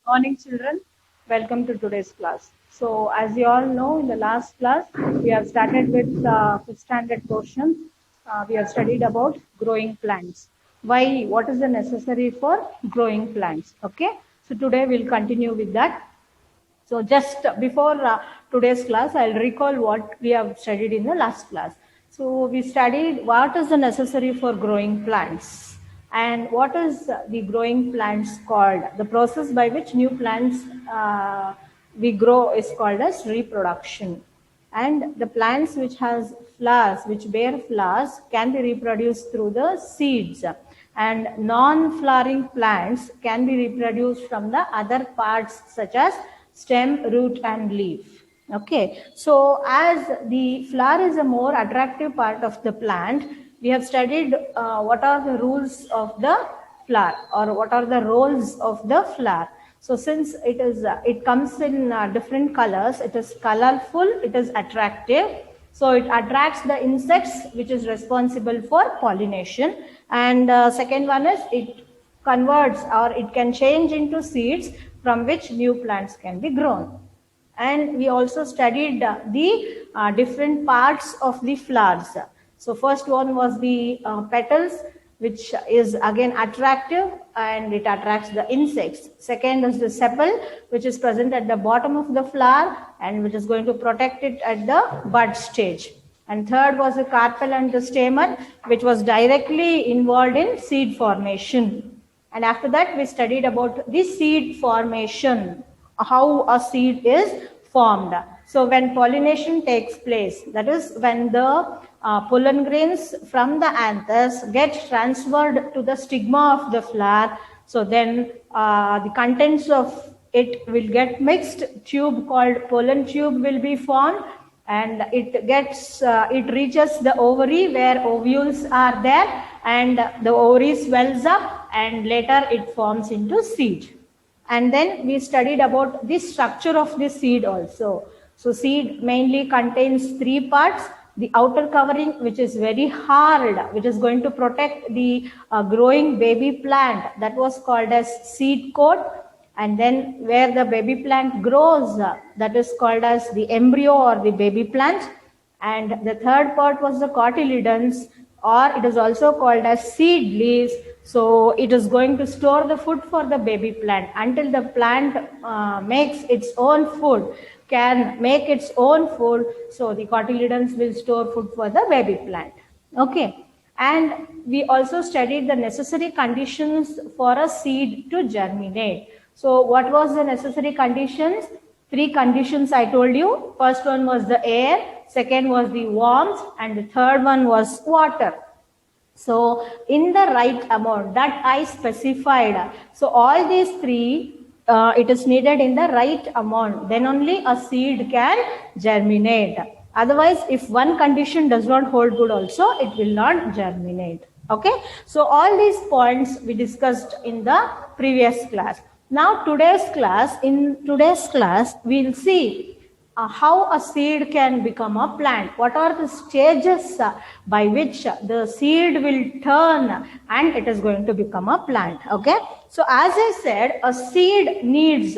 Morning, children. Welcome to today's class. So, as you all know, in the last class, we have started with fifth standard portion. We have studied about growing plants. Why? What is the necessary for growing plants? Okay. So today we'll continue with that. So just before today's class, I'll recall what we have studied in the last class. So we studied what is the necessary for growing plants and what is the growing plants called. The process by which new plants we grow is called as reproduction. And the plants which has flowers, which bear flowers, can be reproduced through the seeds. And non-flowering plants can be reproduced from the other parts such as stem, root and leaf. Okay, so as the flower is a more attractive part of the plant, we have studied what are the rules of the flower or what are the roles of the flower. So since it comes in different colors, it is colorful, it is attractive. So it attracts the insects which is responsible for pollination. And second one is it converts or it can change into seeds from which new plants can be grown. And we also studied the different parts of the flowers. So first one was the petals, which is again attractive and it attracts the insects. Second is the sepal, which is present at the bottom of the flower and which is going to protect it at the bud stage. And third was the carpel and the stamen, which was directly involved in seed formation. And after that, we studied about the seed formation, how a seed is formed. So when pollination takes place, that is when the pollen grains from the anthers get transferred to the stigma of the flower. So then the contents of it will get mixed. Tube called pollen tube will be formed, and it reaches the ovary where ovules are there, and the ovary swells up and later it forms into seed. And then we studied about the structure of the seed also. So seed mainly contains three parts: the outer covering, which is very hard, which is going to protect the growing baby plant, that was called as seed coat. And then where the baby plant grows, that is called as the embryo or the baby plant. And the third part was the cotyledons, or it is also called as seed leaves. So it is going to store the food for the baby plant until the plant makes its own food, can make its own food. So the cotyledons will store food for the baby plant. Okay. And we also studied the necessary conditions for a seed to germinate. So what was the necessary conditions? Three conditions I told you. First one was the air, second was the warmth, and the third one was water. So in the right amount that I specified. So all these three, it is needed in the right amount. Then only a seed can germinate. Otherwise, if one condition does not hold good also, it will not germinate. Okay. So all these points we discussed in the previous class. Now in today's class, we'll see how a seed can become a plant. What are the stages by which the seed will turn and it is going to become a plant. Okay. So as I said, a seed needs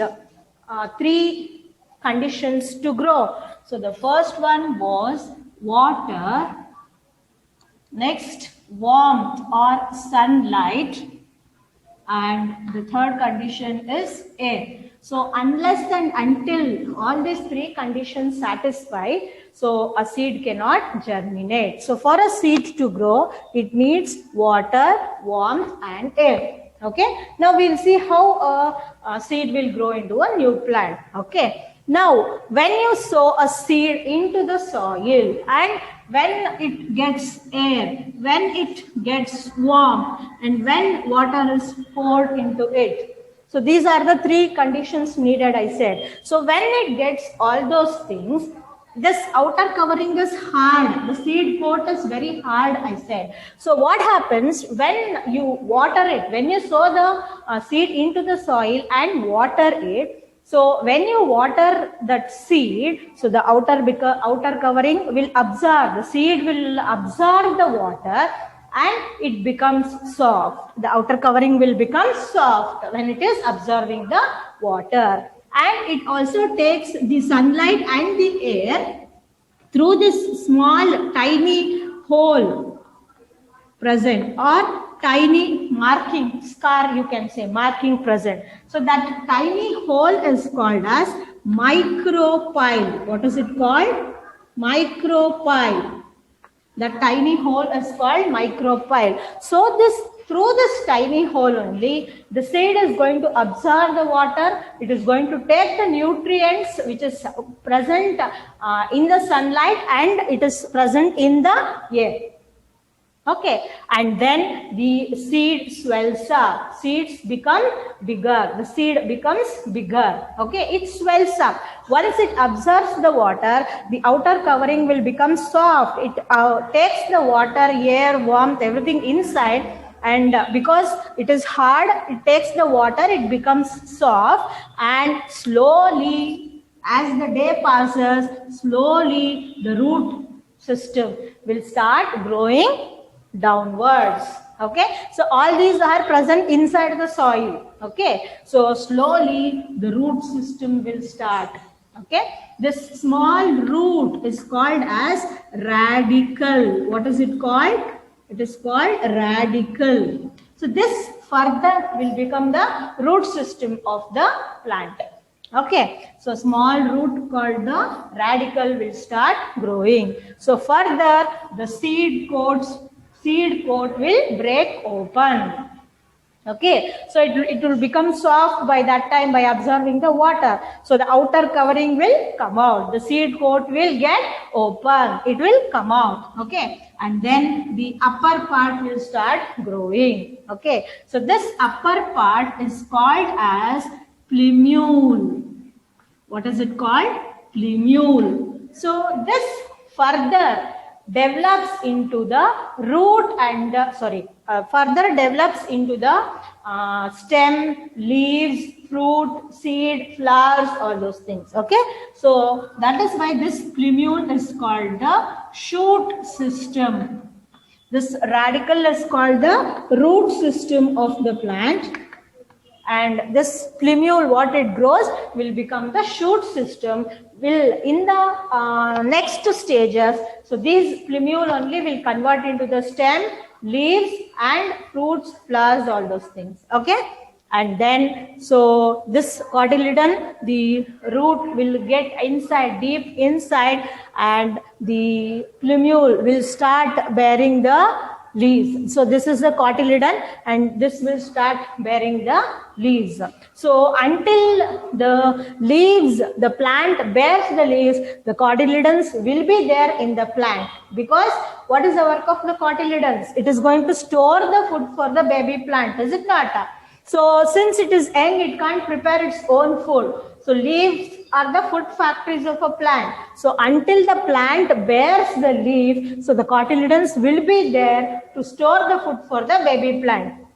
three conditions to grow. So the first one was water, next warmth or sunlight, and the third condition is air. So unless and until all these three conditions satisfy, so a seed cannot germinate. So for a seed to grow, it needs water, warmth and air. Okay. Now we'll see how a seed will grow into a new plant. Okay. Now, when you sow a seed into the soil and when it gets air, when it gets warm, and when water is poured into it. So these are the three conditions needed, I said. So when it gets all those things, this outer covering is hard. The seed coat is very hard, I said. So what happens when you water it, when you sow the seed into the soil and water it, so when you water that seed, so the outer covering will absorb, the seed will absorb the water, and it becomes soft. The outer covering will become soft when it is absorbing the water, and it also takes the sunlight and the air through this small tiny hole present, or tiny marking scar, you can say, marking present. So that tiny hole is called as micropyle. What is it called? Micropyle. The tiny hole is called micropyle. So through this tiny hole only, the seed is going to absorb the water. It is going to take the nutrients which is present in the sunlight, and it is present in the air. Okay, and then the seed swells up. Seeds become bigger. The seed becomes bigger. Okay, it swells up. Once it absorbs the water, the outer covering will become soft. It takes the water, air, warmth, everything inside, and because it is hard, it takes the water, it becomes soft, and slowly, as the day passes, slowly the root system will start growing downwards. Okay, so all these are present inside the soil. Okay, so slowly the root system will start. Okay, this small root is called as radicle. What is it called? It is called radicle. So this further will become the root system of the plant. Okay, so small root called the radicle will start growing. So further the seed coat will break open. Okay, so it will become soft by that time by absorbing the water. So the outer covering will come out. The seed coat will get open. It will come out. Okay, and then the upper part will start growing. Okay, so this upper part is called as plumule. What is it called? Plumule. So this further develops into the root and further develops into the stem, leaves, fruit, seed, flowers, all those things. Okay, so that is why this plumule is called the shoot system. This radicle is called the root system of the plant, and this plumule, what it grows, will become the shoot system. Will in the next stages, so these plumule only will convert into the stem, leaves, and fruits, flowers, all those things. Okay, and then so this cotyledon, the root will get inside, deep inside, and the plumule will start bearing the leaves. So this is the cotyledon, and this will start bearing the leaves. So until the leaves, the plant bears the leaves, the cotyledons will be there in the plant. Because what is the work of the cotyledons? It is going to store the food for the baby plant, is it not? So since it is young, it can't prepare its own food. So leaves are the food factories of a plant. So until the plant bears the leaf, so the cotyledons will be there to store the food for the baby plant.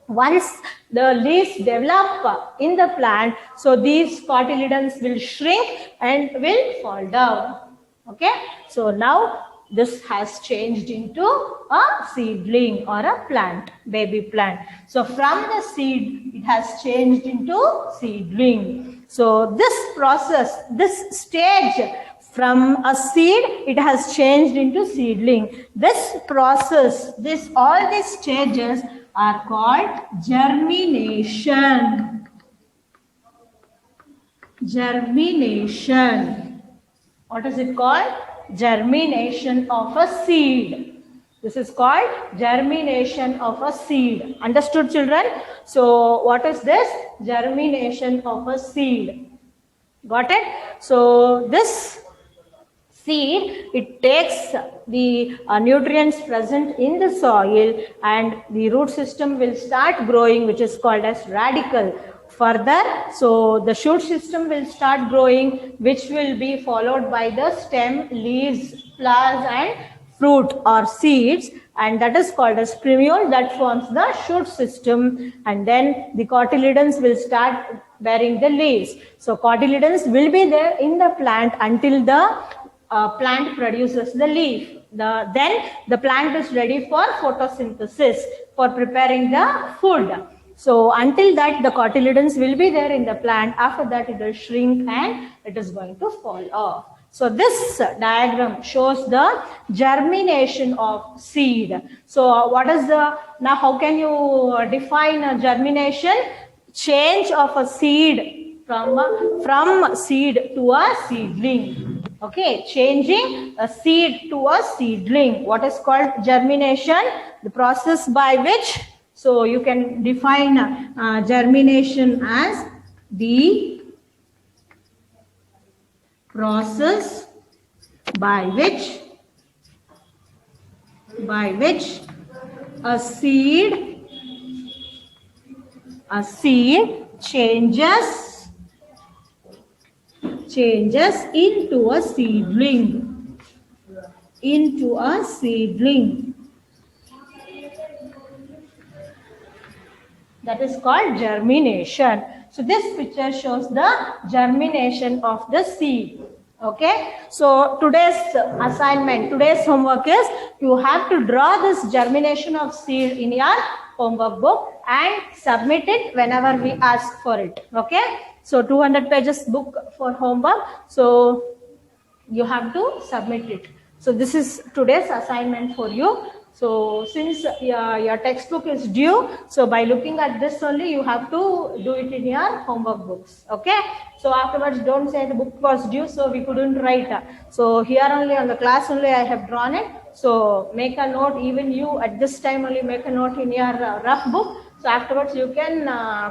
Once the leaves develop in the plant, so these cotyledons will shrink and will fall down. Okay, so now this has changed into a seedling or a plant, baby plant. So from the seed, it has changed into seedling. So this process, this stage, from a seed, it has changed into seedling. This process, all these stages are called germination. Germination. What is it called? Germination of a seed. This is called germination of a seed. Understood, children? So what is this? Germination of a seed. Got it? So this seed, it takes the nutrients present in the soil, and the root system will start growing, which is called as radicle. Further, so the shoot system will start growing, which will be followed by the stem, leaves, flowers, and fruit or seeds, and that is called as plumule. That forms the shoot system, and then the cotyledons will start bearing the leaves. So cotyledons will be there in the plant until the plant produces the leaf. then the plant is ready for photosynthesis, for preparing the food. So until that, the cotyledons will be there in the plant. After that, it will shrink and it is going to fall off. So this diagram shows the germination of seed. So what is now how can you define a germination? Change of a seed from seed to a seedling. Okay, changing a seed to a seedling. What is called germination? The process by which, so you can define germination as the process by which a seed changes into a seedling. That is called germination. So this picture shows the germination of the seed. Okay, so today's assignment, today's homework is you have to draw this germination of seed in your homework book and submit it whenever we ask for it. Okay, so 200 pages book for homework, so you have to submit it. So this is today's assignment for you. So since your textbook is due, so by looking at this only you have to do it in your homework books. Okay, so afterwards don't say the book was due so we couldn't write. So here only on the class only I have drawn it. So make a note, even you at this time only make a note in your rough book. So afterwards you can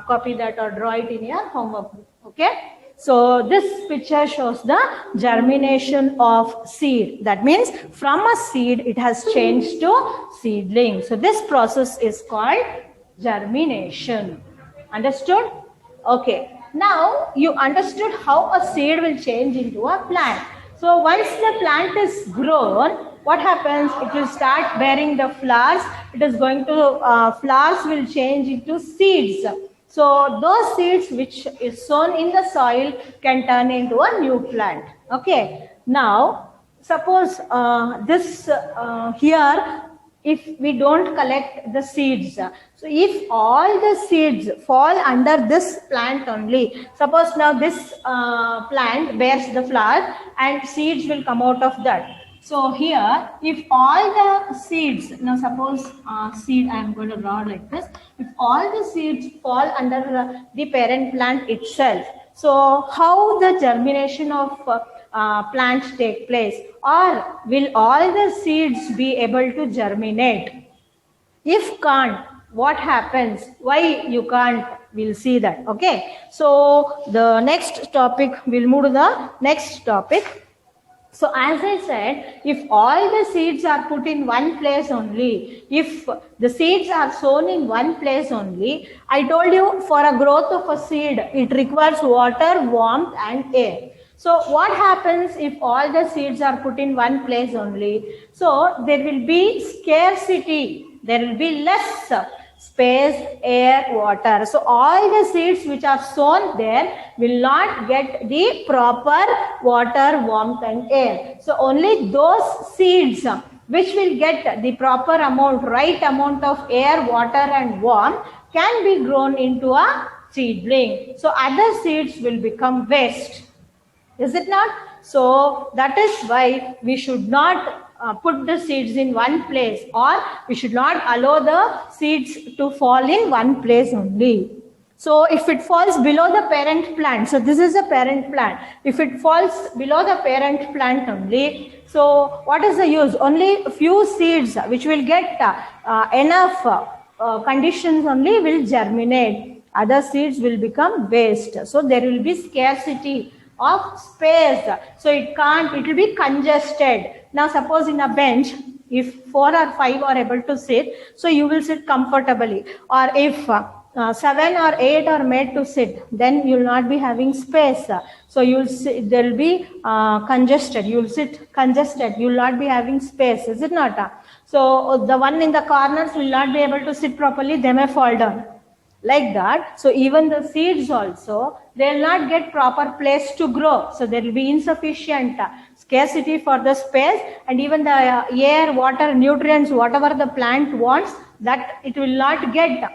copy that or draw it in your homework book. Okay. So this picture shows the germination of seed. That means from a seed it has changed to seedling. So this process is called germination. Understood? Okay. Now you understood how a seed will change into a plant. So once the plant is grown, what happens? It will start bearing the flowers. It is going to, flowers will change into seeds. So those seeds which is sown in the soil can turn into a new plant. Okay. Now suppose this here, if we don't collect the seeds, so if all the seeds fall under this plant only, suppose now this plant bears the flower and seeds will come out of that. So here, if all the seeds, now suppose seed, I am going to draw like this. If all the seeds fall under the parent plant itself, so how the germination of plants take place? Or will all the seeds be able to germinate? If can't, what happens? Why you can't? We'll see that. Okay. So the next topic, we'll move to the next topic. So as I said, if all the seeds are put in one place only, if the seeds are sown in one place only, I told you for a growth of a seed, it requires water, warmth and air. So what happens if all the seeds are put in one place only? So there will be scarcity, there will be less space, air, water. So all the seeds which are sown there will not get the proper water, warmth and air. So only those seeds which will get the proper amount, right amount of air, water and warmth can be grown into a seedling. So other seeds will become waste. Is it not? So that is why we should not put the seeds in one place, or we should not allow the seeds to fall in one place only. So if it falls below the parent plant, so this is a parent plant. If it falls below the parent plant only, so what is the use? Only a few seeds which will get enough conditions only will germinate. Other seeds will become waste. So there will be scarcity of space. So it will be congested. Now suppose in a bench, if 4 or 5 are able to sit, so you will sit comfortably. Or if 7 or 8 are made to sit, then you will not be having space. So you will sit, there will be congested. You will sit congested. You will not be having space. Is it not? So the one in the corners will not be able to sit properly. They may fall down. Like that. So even the seeds also, they will not get proper place to grow. So there will be insufficient scarcity for the space, and even the air, water, nutrients, whatever the plant wants, that it will not get.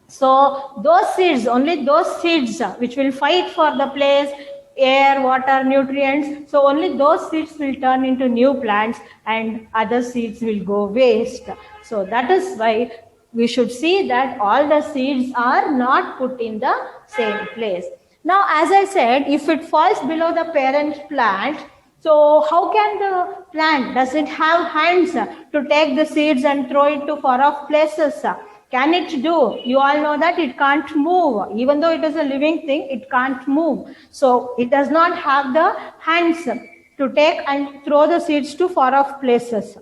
So those seeds, only those seeds which will fight for the place, air, water, nutrients, so only those seeds will turn into new plants and other seeds will go waste. So that is why we should see that all the seeds are not put in the same place. Now, as I said, if it falls below the parent plant, so how can the plant, does it have hands to take the seeds and throw it to far off places? Can it do? You all know that it can't move. Even though it is a living thing, it can't move. So it does not have the hands to take and throw the seeds to far off places.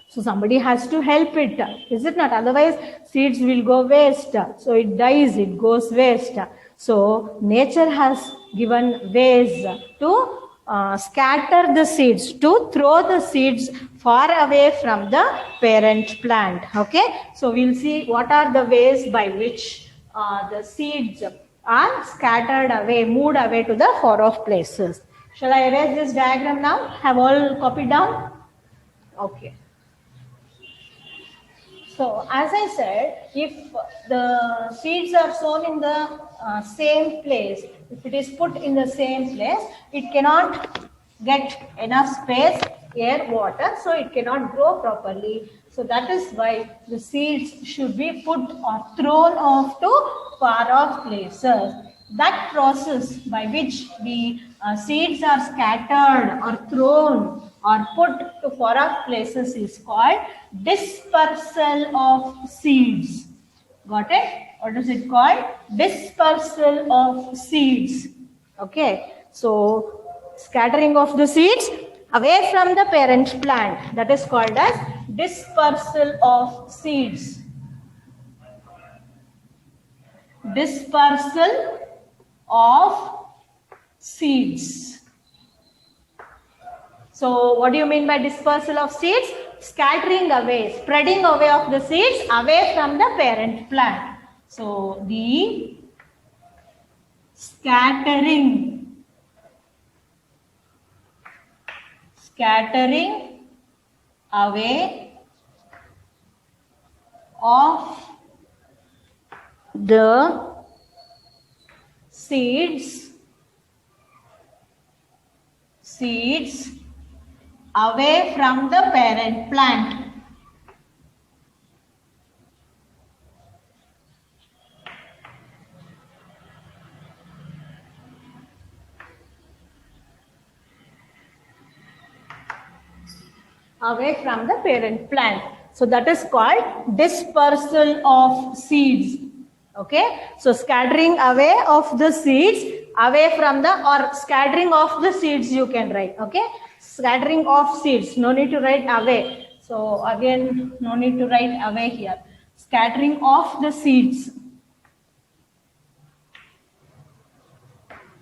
So somebody has to help it, is it not? Otherwise, seeds will go waste. So it dies, it goes waste. So nature has given ways to scatter the seeds, to throw the seeds far away from the parent plant. Okay, so we'll see what are the ways by which the seeds are scattered away, moved away to the far off places. Shall I erase this diagram now? Have all copied down? Okay. So as I said, if the seeds are sown in the same place, if it is put in the same place, it cannot get enough space, air, water, so it cannot grow properly. So that is why the seeds should be put or thrown off to far off places. That process by which the seeds are scattered or thrown or put to far off places is called dispersal of seeds. Got it? What is it called? Dispersal of seeds. Okay. So scattering of the seeds away from the parent plant, that is called as dispersal of seeds. Dispersal of seeds. So what do you mean by dispersal of seeds? Scattering away, spreading away of the seeds away from the parent plant. So the scattering away of the seeds away from the parent plant. Away from the parent plant. So that is called dispersal of seeds. Okay. So scattering away of the seeds away from the, or scattering of the seeds you can write. Okay. Scattering of seeds. No need to write away. So again, no need to write away here. Scattering of the seeds.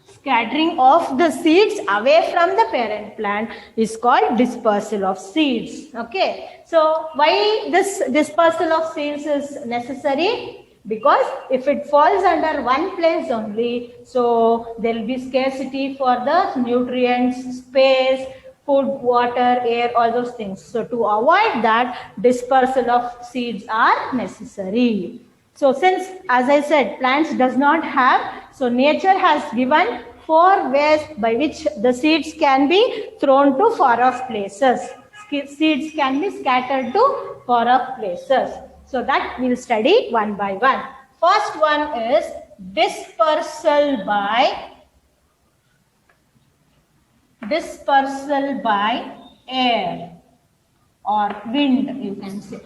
Scattering of the seeds away from the parent plant is called dispersal of seeds. Okay. So why this dispersal of seeds is necessary? Because if it falls under one place only, so there will be scarcity for the nutrients, space, food, water, air, all those things. So to avoid that, dispersal of seeds are necessary. So since, as I said, plants does not have, so nature has given 4 ways by which the seeds can be thrown to far off places. Seeds can be scattered to far off places. So that we'll study one by one. First one is dispersal by air or wind, you can say.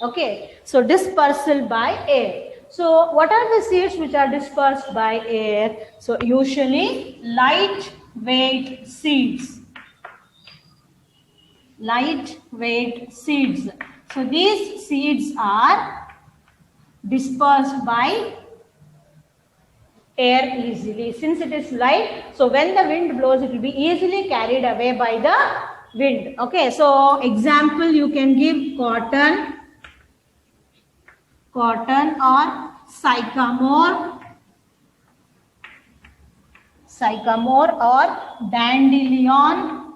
Okay, so dispersal by air. So what are the seeds which are dispersed by air? So usually lightweight seeds. Lightweight seeds. So these seeds are dispersed by air easily. Since it is light, so when the wind blows, it will be easily carried away by the wind. Okay, so example you can give cotton or sycamore, or dandelion,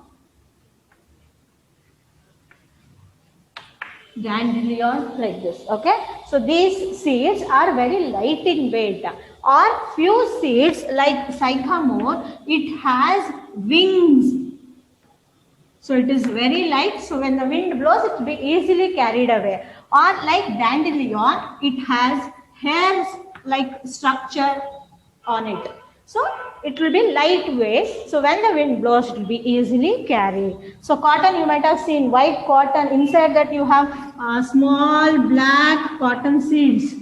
like this. Okay, so these seeds are very light in weight, or few seeds like sycamore, it has wings, so it is very light, so when the wind blows it will be easily carried away. Or like dandelion, it has hairs like structure on it, so it will be lightweight, so when the wind blows it will be easily carried. So cotton, you might have seen white cotton, inside that you have small black cotton seeds.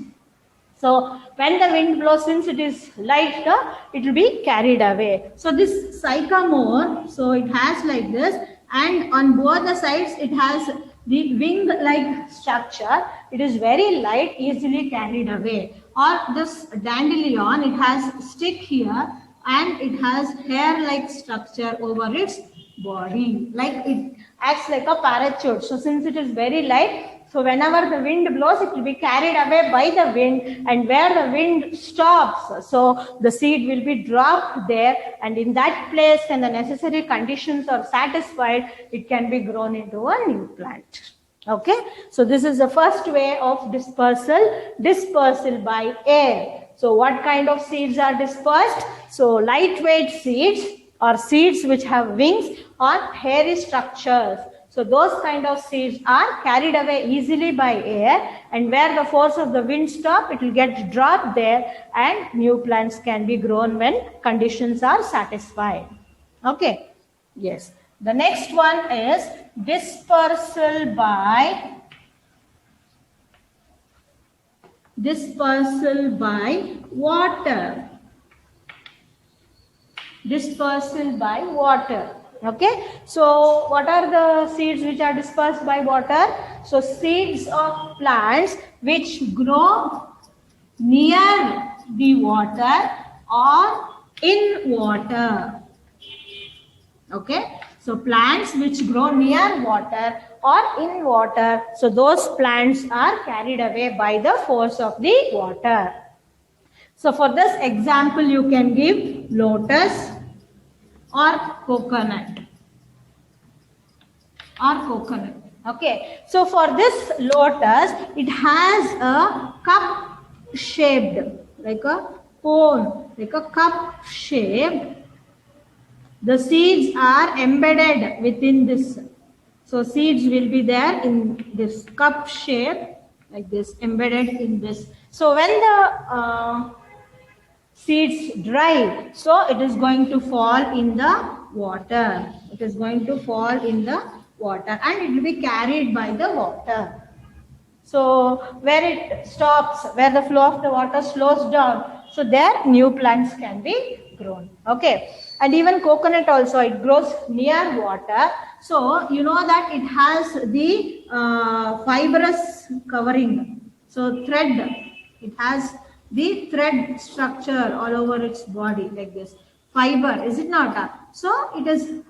So when the wind blows, since it is light, it will be carried away. So this sycamore, so it has like this, and on both the sides it has the wing like structure. It is very light, easily carried away. Or this dandelion, it has stick here and it has hair like structure over its body, like it acts like a parachute. So since it is very light, so whenever the wind blows, it will be carried away by the wind, and where the wind stops, so the seed will be dropped there, and in that place, when the necessary conditions are satisfied, it can be grown into a new plant. Okay, so this is the first way of dispersal by air. So what kind of seeds are dispersed? So lightweight seeds, or seeds which have wings or hairy structures. So those kind of seeds are carried away easily by air, and where the force of the wind stops, it will get dropped there, and new plants can be grown when conditions are satisfied. Okay, yes. The next one is dispersal by water. Dispersal by water. Okay, so what are the seeds which are dispersed by water? So seeds of plants which grow near the water or in water. Okay, so plants which grow near water or in water, so those plants are carried away by the force of the water. So for this example, you can give lotus or coconut. Okay, so for this lotus, it has a cup shaped, like a cone, like a cup shaped. The seeds are embedded within this. So seeds will be there in this cup shape, like this, embedded in this. So when the seeds dry, so it is going to fall in the water. It is going to fall in the water, and it will be carried by the water. So where it stops, where the flow of the water slows down, so there new plants can be grown. Okay, and even coconut also, it grows near water. So you know that it has the fibrous covering. So thread, it has the thread structure all over its body, like this. Fiber, is it not? So it is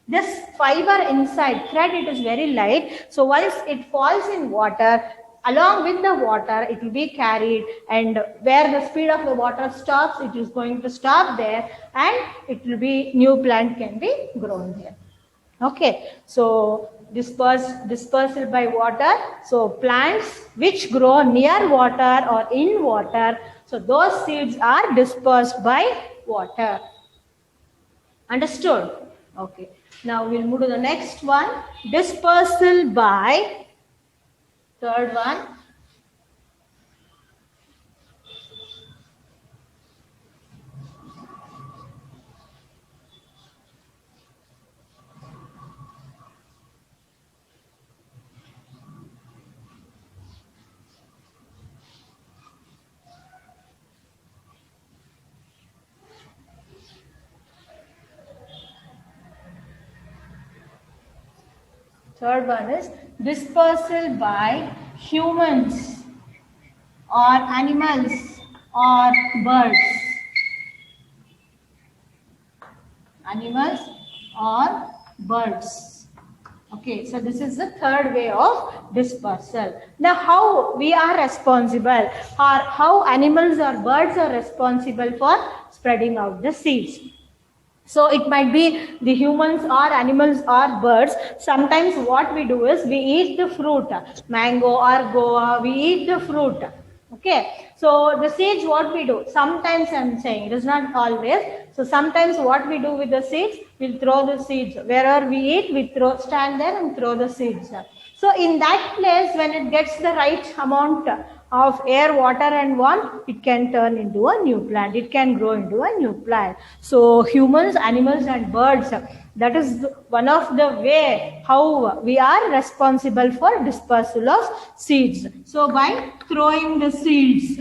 this fiber inside thread, it is very light. So once it falls in water, along with the water, it will be carried, and where the speed of the water stops, it is going to stop there, and it will be, new plant can be grown there. Okay, so dispersal by water. So plants which grow near water or in water, so those seeds are dispersed by water. Understood? Okay. Now we'll move to the next one. Dispersal by, third one, is dispersal by humans or animals or birds. Animals or birds. Okay, so this is the third way of dispersal. Now, how we are responsible, or how animals or birds are responsible for spreading out the seeds. So it might be the humans or animals or birds. Sometimes what we do is we eat the fruit, mango or guava, we eat the fruit. Okay, so the seeds, what we do, sometimes I'm saying it is not always. So sometimes what we do with the seeds, we'll throw the seeds. Wherever we eat, we stand there and throw the seeds. So in that place, when it gets the right amount of air, water and warmth, it can turn into a new plant. It can grow into a new plant. So humans, animals and birds, that is one of the way how we are responsible for dispersal of seeds. So by throwing the seeds,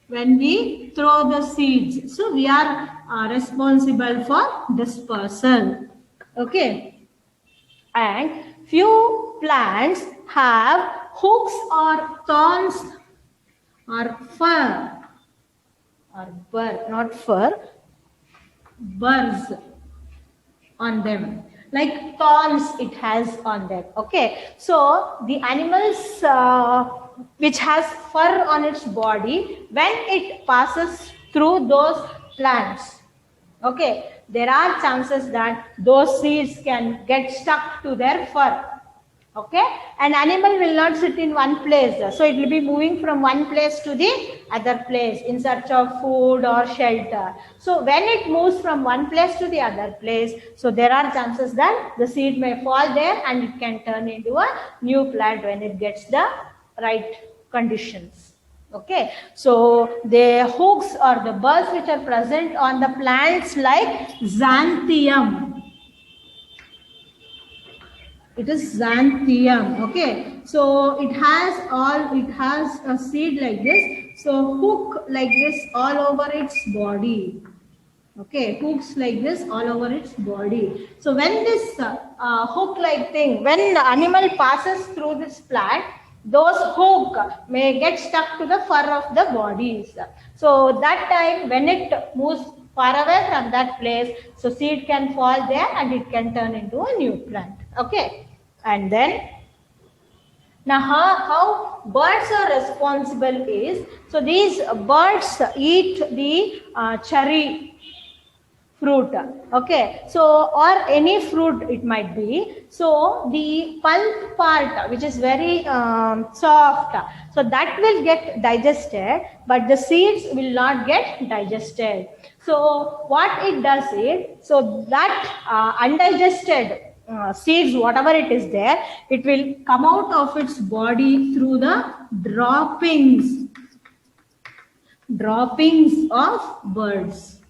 when we throw the seeds, so we are responsible for dispersal. Okay. And few plants have hooks or thorns or fur or burr, not fur, burrs on them, like thorns it has on them. Okay, so the animals which has fur on its body, when it passes through those plants, okay, there are chances that those seeds can get stuck to their fur. Okay, an animal will not sit in one place, so it will be moving from one place to the other place in search of food or shelter. So when it moves from one place to the other place, so there are chances that the seed may fall there and it can turn into a new plant when it gets the right conditions. Okay, so the hooks or the burrs which are present on the plants like xanthium, it is xanthium. Okay, so it has a seed like this, so hook like this all over its body. Okay, hooks like this all over its body. So when this hook like thing, when the animal passes through this plant, those hook may get stuck to the fur of the bodies. So that time when it moves far away from that place, so seed can fall there and it can turn into a new plant. Okay, and then now how birds are responsible is, so these birds eat the cherry fruit. Okay, so or any fruit it might be. So the pulp part, which is very soft, so that will get digested, but the seeds will not get digested. So what it does is, so that undigested seeds, whatever it is there, it will come out of its body through the droppings of birds.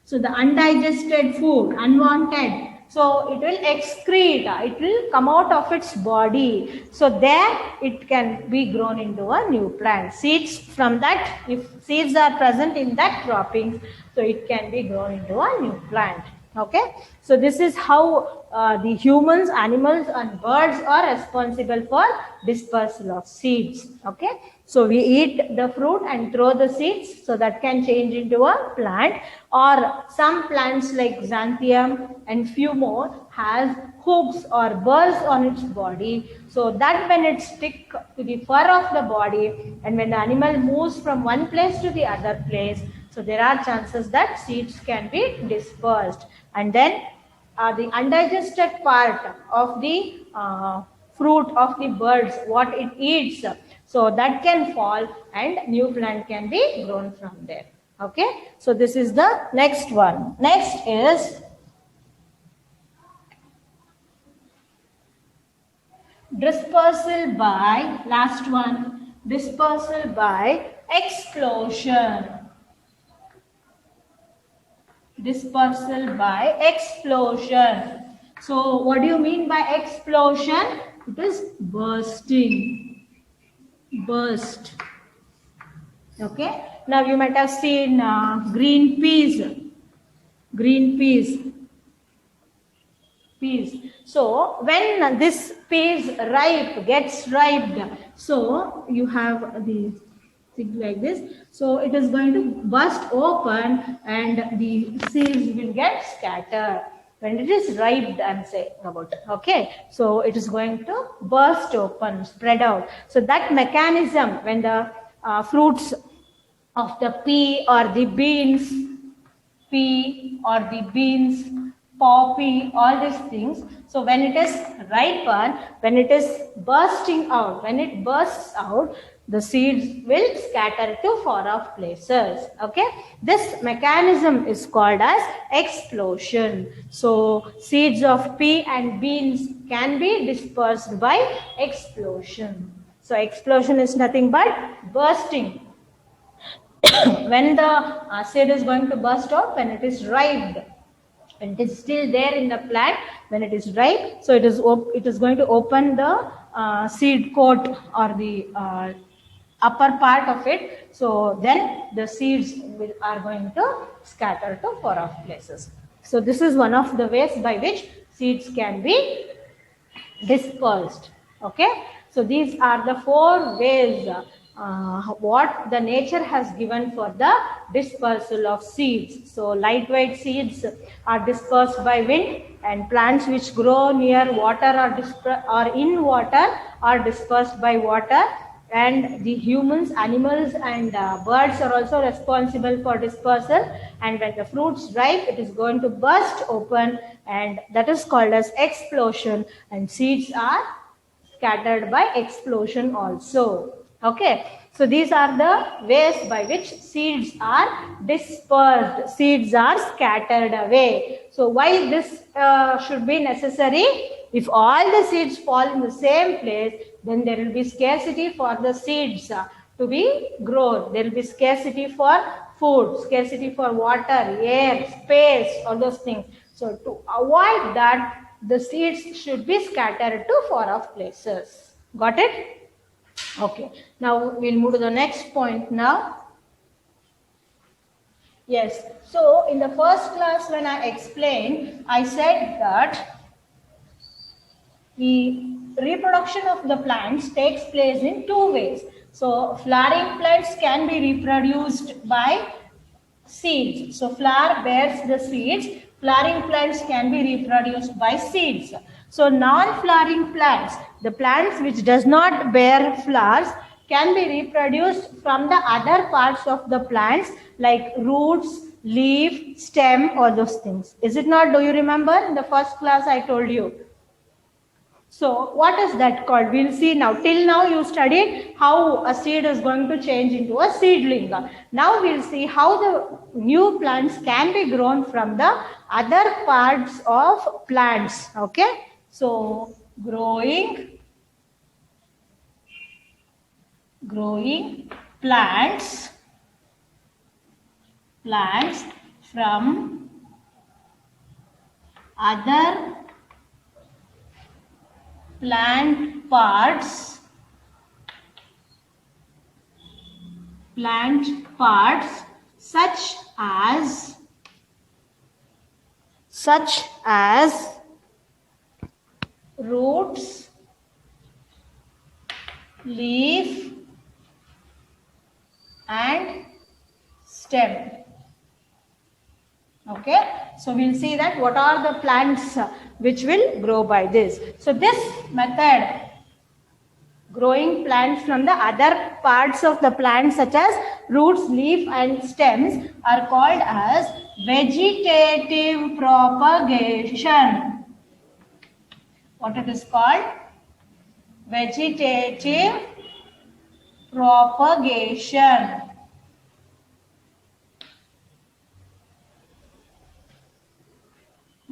So the undigested food, unwanted, so it will excrete, it will come out of its body. So there it can be grown into a new plant. Seeds from that, if seeds are present in that droppings, so it can be grown into a new plant. Okay, so this is how the humans, animals and birds are responsible for dispersal of seeds. Okay, so we eat the fruit and throw the seeds, so that can change into a plant. Or some plants like xanthium and few more has hooks or burrs on its body, so that when it stick to the fur of the body, and when the animal moves from one place to the other place, so there are chances that seeds can be dispersed. And then the undigested part of the fruit of the birds, what it eats, so that can fall and new plant can be grown from there. Okay, so this is the next one. Next is dispersal by, last one, dispersal by explosion. Dispersal by explosion. So what do you mean by explosion? It is bursting. Burst. Okay. Now you might have seen green peas. Green peas. Peas. So when this peas gets ripe, so you have the thing like this. So it is going to burst open and the seeds will get scattered. When it is ripe, I'm saying about, okay? So it is going to burst open, spread out. So that mechanism, when the fruits of the pea or the beans, poppy, all these things. So when it is ripen, when it is bursting out, when it bursts out, the seeds will scatter to far off places. Okay, this mechanism is called as explosion. So seeds of pea and beans can be dispersed by explosion. So explosion is nothing but bursting. When the seed is going to burst out, when it is ripe, when it is still there in the plant, when it is ripe, so it is going to open the seed coat or the upper part of it. So then the seeds are going to scatter to far off places. So this is one of the ways by which seeds can be dispersed. Okay, so these are the 4 ways what the nature has given for the dispersal of seeds. So lightweight seeds are dispersed by wind, and plants which grow near water or in water are dispersed by water, and the humans, animals and birds are also responsible for dispersal. And when the fruits ripe, it is going to burst open, and that is called as explosion, and seeds are scattered by explosion also. Okay, so these are the ways by which seeds are dispersed, seeds are scattered away. So why this should be necessary? If all the seeds fall in the same place, then there will be scarcity for the seeds to be grown. There will be scarcity for food, scarcity for water, air, space, all those things. So to avoid that, the seeds should be scattered to far off places. Got it? Okay. Now we'll move to the next point now. Yes. So in the first class when I explained, I said that the reproduction of the plants takes place in 2 ways. So flowering plants can be reproduced by seeds. So flower bears the seeds. Flowering plants can be reproduced by seeds. So non-flowering plants, the plants which does not bear flowers, can be reproduced from the other parts of the plants like roots, leaf, stem, all those things. Is it not? Do you remember in the first class I told you? So what is that called? We'll see now. Till now you studied how a seed is going to change into a seedling. Now we'll see how the new plants can be grown from the other parts of plants. Okay. So growing plants from other plant parts such as roots, leaf and stem. Okay, so we'll see that what are the plants which will grow by this. So this method, growing plants from the other parts of the plant such as roots, leaf and stems, are called as vegetative propagation. What it is called? Vegetative propagation.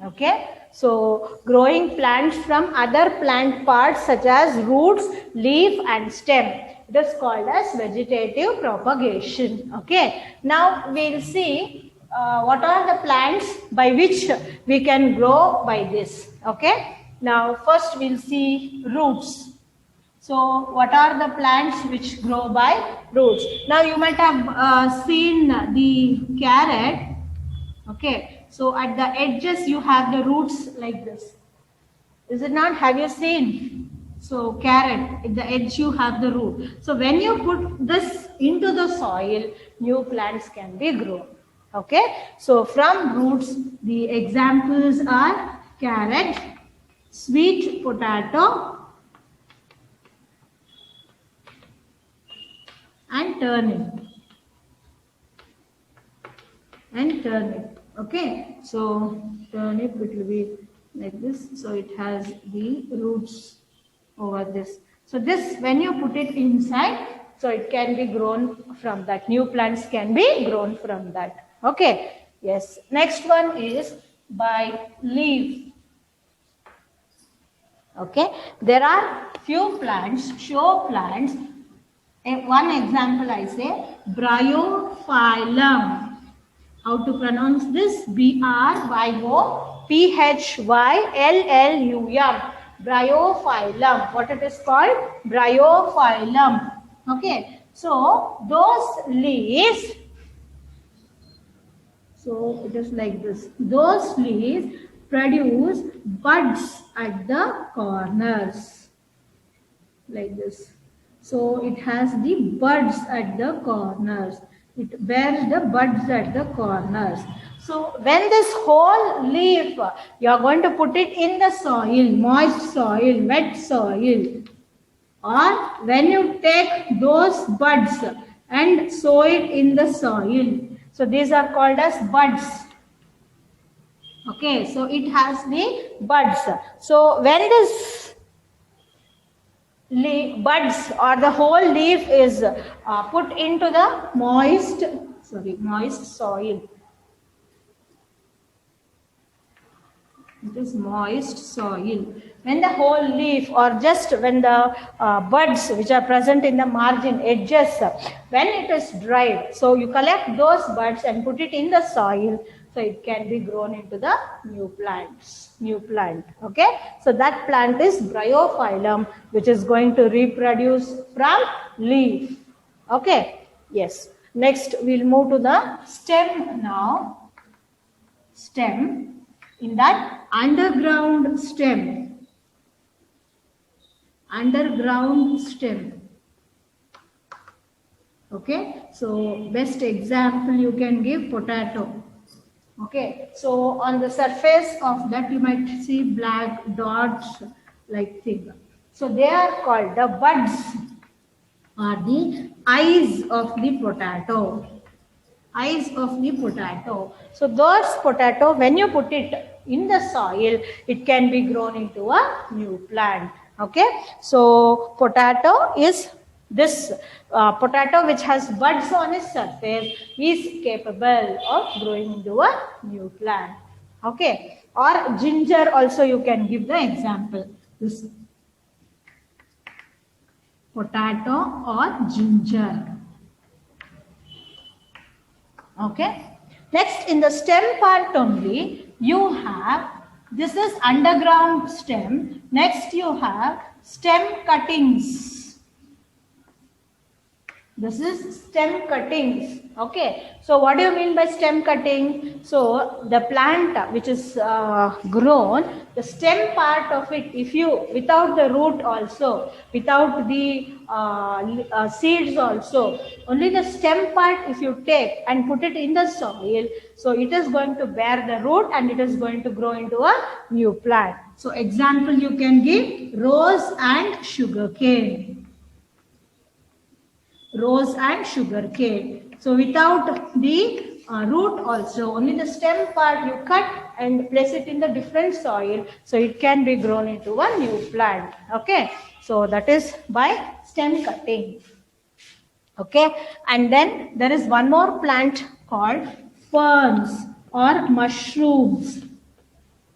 Okay, so growing plants from other plant parts such as roots, leaf and stem, it is called as vegetative propagation. Okay, now we'll see what are the plants by which we can grow by this. Okay, now first we'll see roots. So what are the plants which grow by roots? Now you might have seen the carrot. Okay, so at the edges you have the roots like this. Is it not? Have you seen? So carrot, at the edge you have the root. So when you put this into the soil, new plants can be grown. Okay, so from roots, the examples are carrot, sweet potato, and turnip. Okay, so turnip, it will be like this. So it has the roots over this. So this, when you put it inside, so it can be grown from that. New plants can be grown from that. Okay, yes. Next one is by leaf. Okay, there are few plants, show plants. One example I say, bryophyllum. How to pronounce this? Bryophyllum. Bryophyllum. What it is called? Bryophyllum. Okay. So those leaves. So it is like this. Those leaves produce buds at the corners. Like this. So it has the buds at the corners. It bears the buds at the corners. So when this whole leaf, you are going to put it in the soil, moist soil, wet soil. Or when you take those buds and sow it in the soil. So these are called as buds. Okay, so it has the buds. So when this buds or the whole leaf is put into the moist soil. It is moist soil. When the whole leaf, or just when the buds which are present in the margin edges, when it is dried, so you collect those buds and put it in the soil, so it can be grown into the new plant. Okay, so that plant is bryophyllum, which is going to reproduce from leaf. Okay, yes. Next we'll move to the stem now. Stem. In that, underground stem. Okay, so best example you can give potato. Okay, so on the surface of that you might see black dots like thing. So they are called, the buds are the eyes of the potato. So those potato, when you put it in the soil, it can be grown into a new plant. Okay, so potato is this potato which has buds on its surface is capable of growing into a new plant. Okay, or ginger also you can give the example. This potato or ginger. Okay. Next, in the stem part only, you have, this is underground stem. Next, you have stem cuttings. This is stem cuttings. Okay. So, what do you mean by stem cutting? So, the plant which is grown, the stem part of it, if you, without the root also, without the seeds also, only the stem part if you take and put it in the soil, so it is going to bear the root and it is going to grow into a new plant. So, example you can give rose and sugarcane. So without the root also, only the stem part you cut and place it in the different soil, so it can be grown into a new plant. Okay, so that is by stem cutting. Okay, and then there is one more plant called ferns or mushrooms.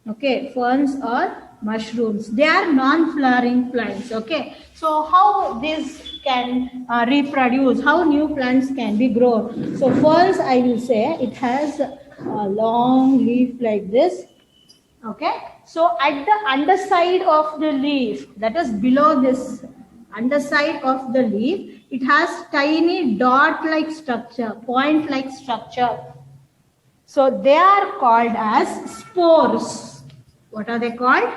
Okay, ferns or mushrooms, they are non-flowering plants. Okay, so how this can reproduce, how new plants can be grown? So ferns, I will say, it has a long leaf like this. Okay, so at the underside of the leaf, that is below this underside of the leaf, it has tiny dot like structure, point like structure. So they are called as spores. What are they called?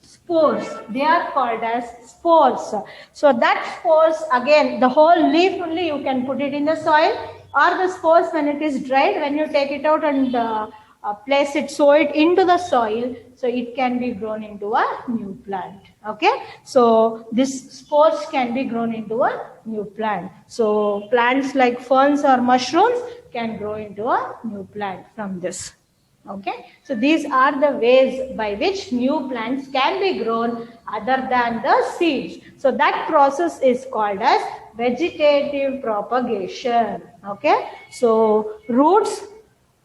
Spores. They are called as spores. So that spores, again, the whole leaf only you can put it in the soil or the spores when it is dried, when you take it out and place it, sow it into the soil, so it can be grown into a new plant. Okay, so this spores can be grown into a new plant. So plants like ferns or mushrooms can grow into a new plant from this. Okay, so these are the ways by which new plants can be grown other than the seeds. So that process is called as vegetative propagation. Okay, so roots,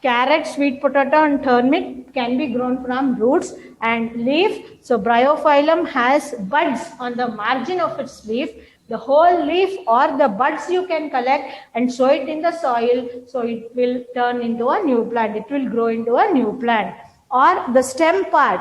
carrot, sweet potato and turnip can be grown from roots, and leaf. So bryophyllum has buds on the margin of its leaf. The whole leaf or the buds you can collect and sow it in the soil, so it will turn into a new plant. It will grow into a new plant. Or the stem part.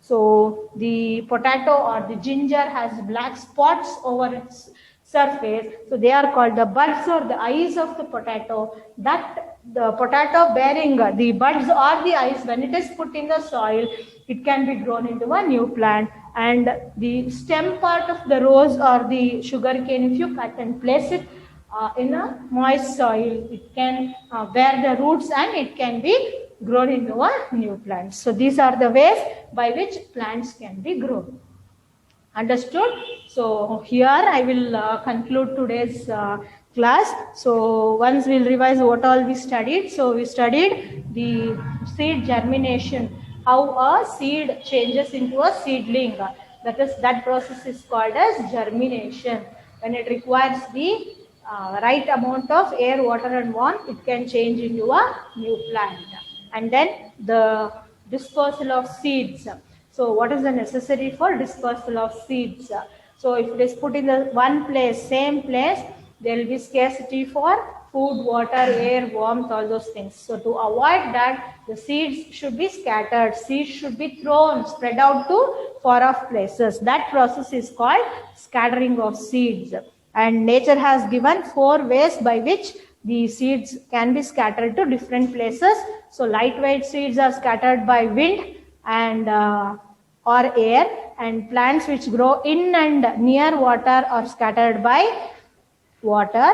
So the potato or the ginger has black spots over its surface. So they are called the buds or the eyes of the potato. That the potato bearing the buds or the eyes, when it is put in the soil, it can be grown into a new plant. And the stem part of the rose or the sugar cane, if you cut and place it in a moist soil, it can bear the roots and it can be grown into a new plant. So these are the ways by which plants can be grown. Understood? So here I will conclude today's class. So once we'll revise what all we studied. So we studied the seed germination, how a seed changes into a seedling. That process is called as germination. When it requires the right amount of air, water and warmth, it can change into a new plant. And then the dispersal of seeds. So what is the necessary for dispersal of seeds? So if it is put in the one place, same place, there will be scarcity for food, water, air, warmth, all those things. So to avoid that, the seeds should be scattered. Seeds should be thrown, spread out to far off places. That process is called scattering of seeds. And nature has given 4 ways by which the seeds can be scattered to different places. So lightweight seeds are scattered by wind and or air, and plants which grow in and near water are scattered by water,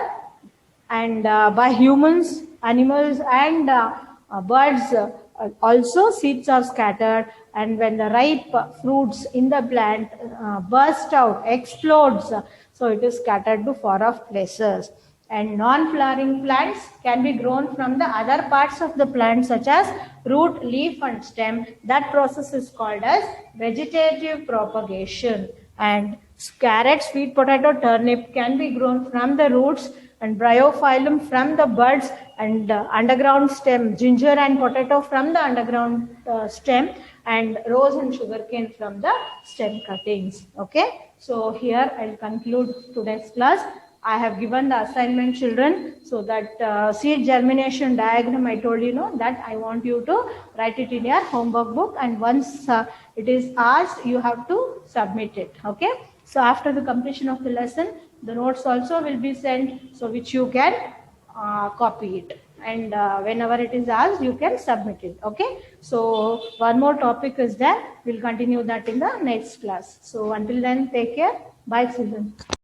and by humans, animals and birds also seeds are scattered. And when the ripe fruits in the plant burst out, explodes, so it is scattered to far off places. And non-flowering plants can be grown from the other parts of the plant, such as root, leaf and stem. That process is called as vegetative propagation. And carrot, sweet potato, turnip can be grown from the roots, and bryophyllum from the buds, and underground stem, ginger and potato from the underground stem, and rose and sugarcane from the stem cuttings. Okay, so here I'll conclude today's class. I have given the assignment, children, so that seed germination diagram I told you know that I want you to write it in your homework book, and once it is asked, you have to submit it. Okay, so after the completion of the lesson, the notes also will be sent, so which you can copy it, and whenever it is asked, you can submit it. Okay, so one more topic is there. We'll continue that in the next class. So until then, take care. Bye, children.